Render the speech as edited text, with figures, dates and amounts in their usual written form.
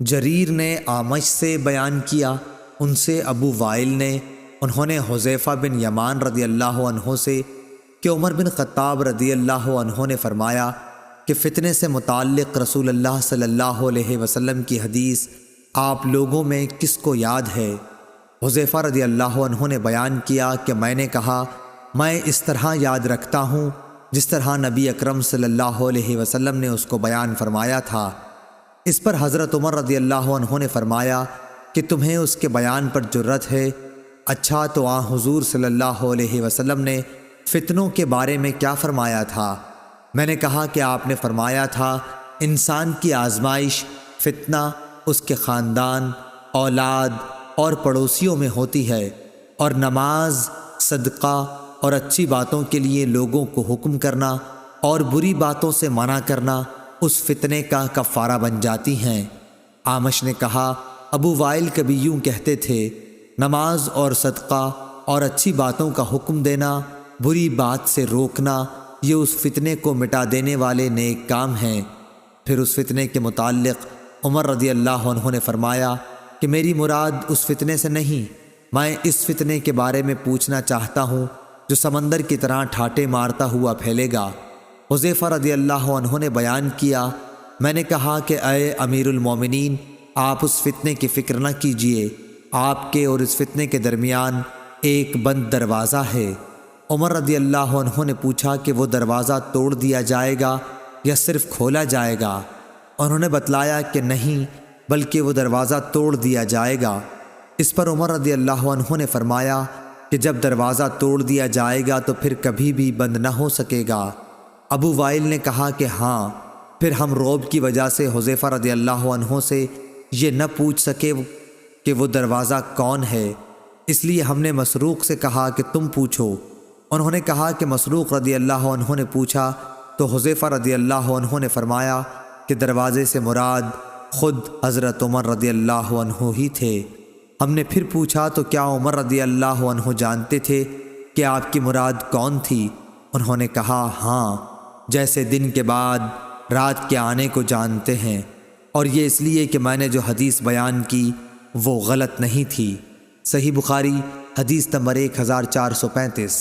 جریر نے اعمش سے بیان کیا، ان سے ابو وائل نے، انہوں نے حذیفہ بن یمان رضی اللہ عنہ سے کہ عمر بن خطاب رضی اللہ عنہ نے فرمایا کہ فتنے سے متعلق رسول اللہ صلی اللہ علیہ وسلم کی حدیث آپ لوگوں میں کس کو یاد ہے؟ حذیفہ رضی اللہ عنہ نے بیان کیا کہ میں نے کہا، میں اس طرح یاد رکھتا ہوں جس طرح نبی اکرم صلی اللہ علیہ وسلم نے اس کو بیان فرمایا تھا۔ اس پر حضرت عمر رضی اللہ عنہ نے فرمایا کہ تمہیں اس کے بیان پر جرأت ہے؟ اچھا تو حضور صلی اللہ علیہ وسلم نے فتنوں کے بارے میں کیا فرمایا تھا؟ میں نے کہا کہ آپ نے فرمایا تھا، انسان کی آزمائش فتنہ اس کے خاندان، اولاد اور پڑوسیوں میں ہوتی ہے، اور نماز، صدقہ اور اچھی باتوں کے لیے لوگوں کو حکم کرنا اور بری باتوں سے منع کرنا اس فتنے کا کفارہ بن جاتی ہیں۔ اعمش نے کہا، ابو وائل کبھی یوں کہتے تھے، نماز اور صدقہ اور اچھی باتوں کا حکم دینا، بری بات سے روکنا، یہ اس فتنے کو مٹا دینے والے نیک کام ہیں۔ پھر اس فتنے کے متعلق عمر رضی اللہ عنہ نے فرمایا کہ میری مراد اس فتنے سے نہیں، میں اس فتنے کے بارے میں پوچھنا چاہتا ہوں جو سمندر کی طرح ٹھاٹے مارتا ہوا پھیلے گا۔ حذیفہ رضی اللہ عنہ نے بیان کیا، میں نے کہا کہ اے امیر المومنین، آپ اس فتنے کی فکر نہ کیجئے، آپ کے اور اس فتنے کے درمیان ایک بند دروازہ ہے۔ عمر رضی اللہ عنہ نے پوچھا کہ وہ دروازہ توڑ دیا جائے گا یا صرف کھولا جائے گا؟ انہوں نے بتلایا کہ نہیں، بلکہ وہ دروازہ توڑ دیا جائے گا۔ اس پر عمر رضی اللہ عنہ نے فرمایا کہ جب دروازہ توڑ دیا جائے گا تو پھر کبھی بھی بند نہ ہو سکے گا۔ ابو وائل نے کہا کہ ہاں۔ پھر ہم رعب کی وجہ سے حذیفہ رضی اللہ عنہ سے یہ نہ پوچھ سکے کہ وہ دروازہ کون ہے، اس لیے ہم نے مسروق سے کہا کہ تم پوچھو۔ انہوں نے کہا کہ مسروق رضی اللہ عنہ نے پوچھا تو حذیفہ رضی اللہ عنہ نے فرمایا کہ دروازے سے مراد خود حضرت عمر رضی اللہ عنہ ہی تھے۔ ہم نے پھر پوچھا تو کیا عمر رضی اللہ عنہ جانتے تھے کہ آپ کی مراد کون تھی؟ انہوں نے کہا ہاں، جیسے دن کے بعد رات کے آنے کو جانتے ہیں، اور یہ اس لیے کہ میں نے جو حدیث بیان کی وہ غلط نہیں تھی۔ صحیح بخاری حدیث نمبر 1435۔